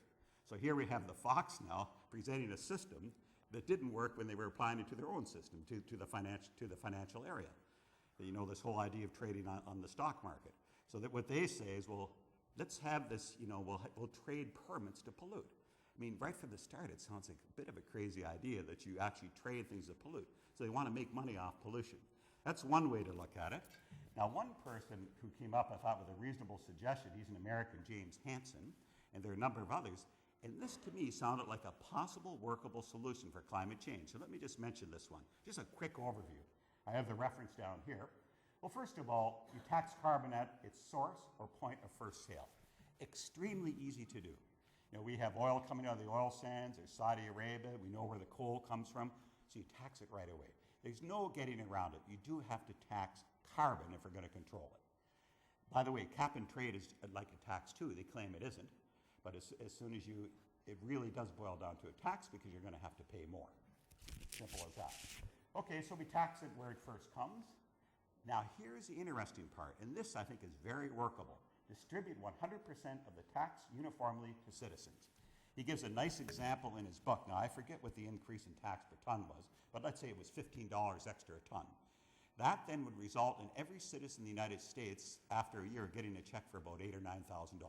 So here we have the Fox now presenting a system that didn't work when they were applying it to their own system, to the financial area. This whole idea of trading on the stock market. So that what they say is, well, let's have this, we'll trade permits to pollute. I mean, right from the start, it sounds like a bit of a crazy idea that you actually trade things that pollute. So they want to make money off pollution. That's one way to look at it. Now, one person who came up, I thought, with a reasonable suggestion, he's an American, James Hansen, and there are a number of others, and this to me sounded like a possible workable solution for climate change. So let me just mention this one. Just a quick overview. I have the reference down here. Well, first of all, you tax carbon at its source or point of first sale. Extremely easy to do. We have oil coming out of the oil sands. There's Saudi Arabia. We know where the coal comes from. So you tax it right away. There's no getting around it. You do have to tax carbon if we're going to control it. By the way, cap and trade is like a tax too. They claim it isn't. But as soon as it really does boil down to a tax because you're going to have to pay more. Simple as that. Okay, so we tax it where it first comes. Now here's the interesting part, and this I think is very workable. Distribute 100% of the tax uniformly to citizens. He gives a nice example in his book. Now I forget what the increase in tax per ton was, but let's say it was $15 extra a ton. That then would result in every citizen in the United States after a year getting a check for about $8,000 or $9,000.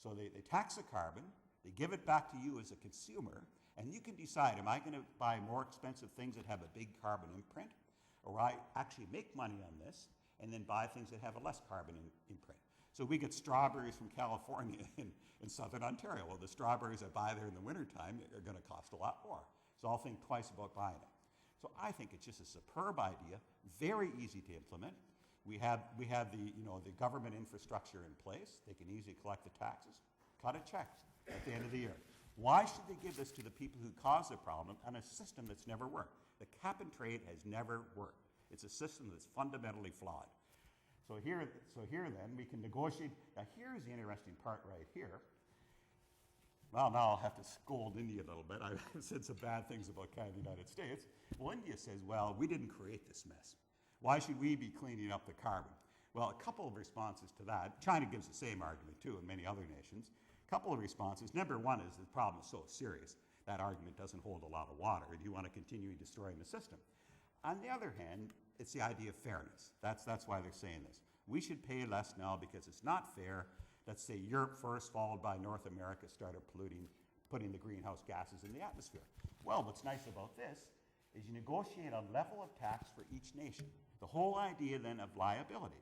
So they tax the carbon, they give it back to you as a consumer, and you can decide, am I going to buy more expensive things that have a big carbon imprint, or I actually make money on this and then buy things that have a less carbon imprint. So we get strawberries from California in southern Ontario. Well, the strawberries I buy there in the wintertime are going to cost a lot more. So I'll think twice about buying it. So I think it's just a superb idea, very easy to implement. We have the government infrastructure in place. They can easily collect the taxes, cut a check at the end of the year. Why should they give this to the people who caused the problem on a system that's never worked? The cap and trade has never worked. It's a system that's fundamentally flawed. So here then we can negotiate. Now here's the interesting part right here. Well, now I'll have to scold India a little bit. I've said some bad things about Canada and the United States. Well, India says, well, we didn't create this mess. Why should we be cleaning up the carbon? Well, a couple of responses to that. China gives the same argument too, and many other nations. A couple of responses. Number one is the problem is so serious, that argument doesn't hold a lot of water. Do you want to continue destroying the system? On the other hand, it's the idea of fairness. That's why they're saying this. We should pay less now because it's not fair. Let's say Europe first, followed by North America, started polluting, putting the greenhouse gases in the atmosphere. Well, what's nice about this is you negotiate a level of tax for each nation. The whole idea then of liability.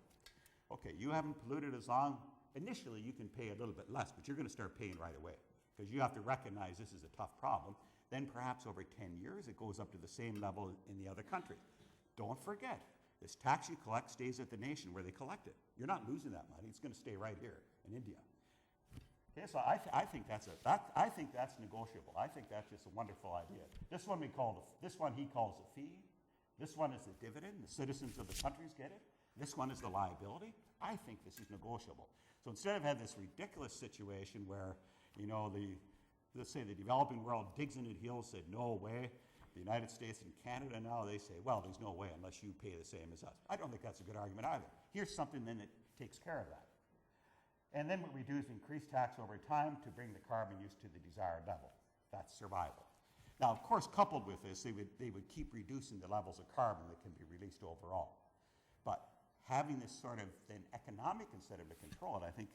Okay, you haven't polluted as long. Initially, you can pay a little bit less, but you're going to start paying right away because you have to recognize this is a tough problem. Then perhaps over 10 years, it goes up to the same level in the other country. Don't forget, this tax you collect stays at the nation where they collect it. You're not losing that money. It's going to stay right here in India. Okay, so I think that's negotiable. I think that's just a wonderful idea. This one he calls the fee. This one is the dividend. The citizens of the countries get it. This one is the liability. I think this is negotiable. So instead of having this ridiculous situation where, let's say the developing world digs in at heels, said, no way. The United States and Canada now, they say, well, there's no way unless you pay the same as us. I don't think that's a good argument either. Here's something then that takes care of that. And then what we do is increase tax over time to bring the carbon use to the desired level. That's survival. Now, of course, coupled with this, they would keep reducing the levels of carbon that can be released overall. But having this sort of then economic incentive to control it, I think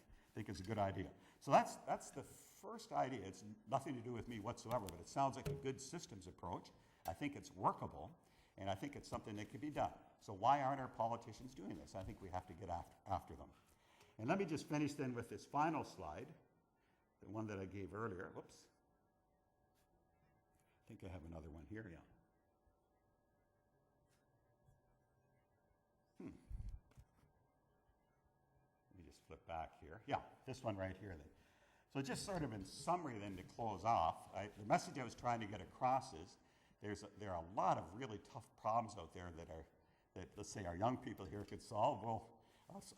is a good idea. So that's the first idea. It's nothing to do with me whatsoever, but it sounds like a good systems approach. I think it's workable, and I think it's something that can be done. So why aren't our politicians doing this? I think we have to get after them. And let me just finish then with this final slide, the one that I gave earlier. Whoops. I think I have another one here, yeah. Let me just flip back here. Yeah, this one right here then. So just sort of in summary then to close off, the message I was trying to get across is there are a lot of really tough problems out there that let's say our young people here could solve. Well,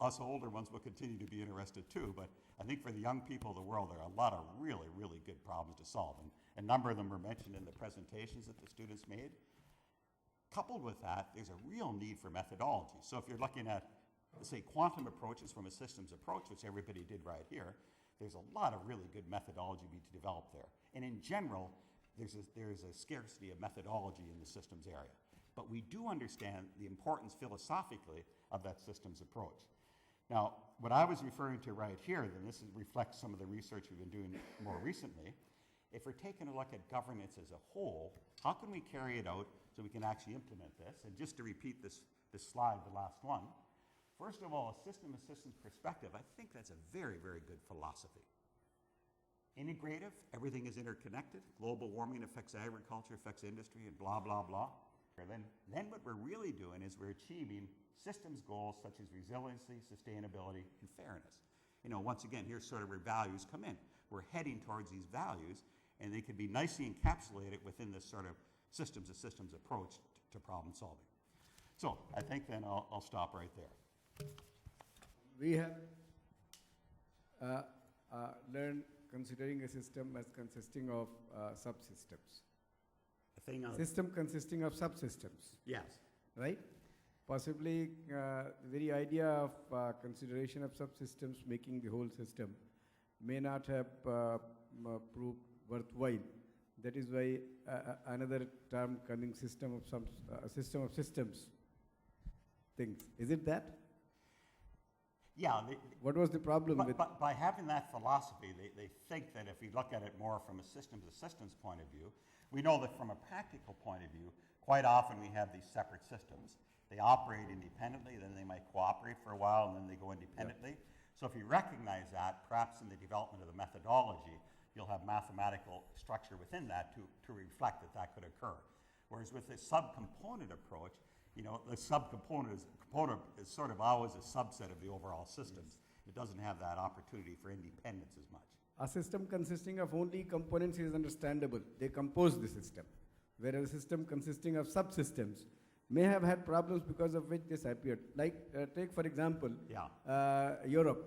us older ones will continue to be interested too, but I think for the young people of the world, there are a lot of really, really good problems to solve. And a number of them were mentioned in the presentations that the students made. Coupled with that, there's a real need for methodology. So if you're looking at, let's say, quantum approaches from a systems approach, which everybody did right here, there's a lot of really good methodology to be developed there. And in general, there's a scarcity of methodology in the systems area. But we do understand the importance philosophically of that systems approach. Now, what I was referring to right here, then this reflects some of the research we've been doing more recently. If we're taking a look at governance as a whole, how can we carry it out so we can actually implement this? And just to repeat this slide, the last one, first of all, a system systems perspective, I think that's a very, very good philosophy. Integrative, everything is interconnected. Global warming affects agriculture, affects industry, and blah, blah, blah. Then what we're really doing is we're achieving systems goals such as resiliency, sustainability, and fairness. You know, once again, here's sort of where values come in. We're heading towards these values, and they can be nicely encapsulated within this sort of systems approach to problem solving. So I think then I'll stop right there. We have learned considering a system as consisting of subsystems. System consisting of subsystems. Yes. Right? Possibly the very idea of consideration of subsystems making the whole system may not have proved worthwhile. That is why another term coming system of systems things. Is it that? Yeah. What was the problem with? But by having that philosophy, they think that if we look at it more from a systems point of view, we know that from a practical point of view, quite often we have these separate systems. They operate independently, then they might cooperate for a while, and then they go independently. Yep. So if you recognize that, perhaps in the development of the methodology, you'll have mathematical structure within that to reflect that could occur. Whereas with the subcomponent approach, you know, the component is sort of always a subset of the overall systems. Yes. It doesn't have that opportunity for independence as much. A system consisting of only components is understandable. They compose the system. Whereas a system consisting of subsystems may have had problems because of which this appeared. Like, take for example, Europe.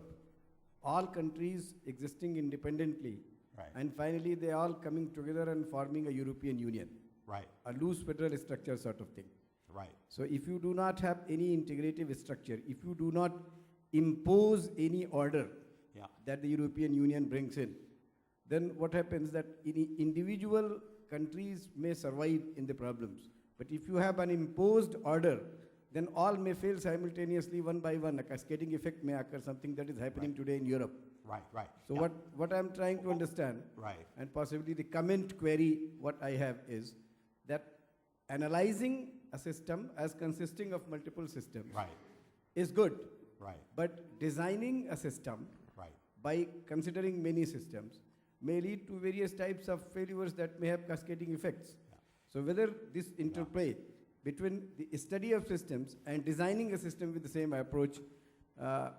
All countries existing independently. Right. And finally, they all coming together and forming a European Union. Right. A loose federal structure sort of thing. Right. So if you do not have any integrative structure, if you do not impose any order that the European Union brings in, then what happens that individual countries may survive in the problems. But if you have an imposed order, then all may fail simultaneously one by one. A cascading effect may occur, something that is happening today in Europe. Right. So what I'm trying to understand, and possibly the comment query what I have is that analyzing a system as consisting of multiple systems is good. Right. But designing a system by considering many systems may lead to various types of failures that may have cascading effects. Yeah. So whether this interplay between the study of systems and designing a system with the same approach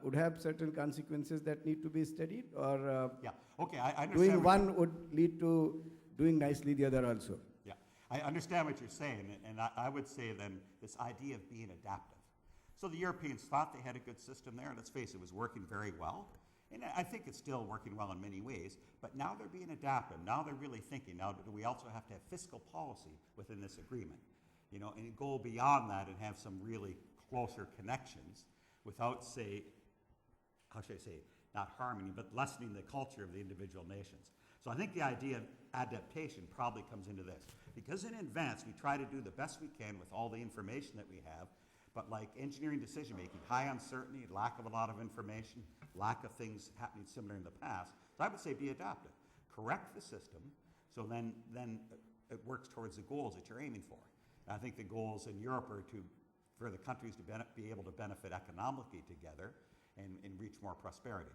would have certain consequences that need to be studied, or okay, I understand. Doing one would lead to doing nicely the other also. Yeah, I understand what you're saying, and I would say then this idea of being adaptive. So the Europeans thought they had a good system there, and let's face it, was working very well. And I think it's still working well in many ways, but now they're being adaptive. Now they're really thinking, now do we also have to have fiscal policy within this agreement? You know, and go beyond that and have some really closer connections without, say, how should I say, not harming, but lessening the culture of the individual nations. So I think the idea of adaptation probably comes into this. Because in advance, we try to do the best we can with all the information that we have, but like engineering decision-making, high uncertainty, lack of a lot of information, lack of things happening similar in the past. So I would say be adaptive. Correct the system, so then it works towards the goals that you're aiming for. And I think the goals in Europe are for the countries to be able to benefit economically together and reach more prosperity.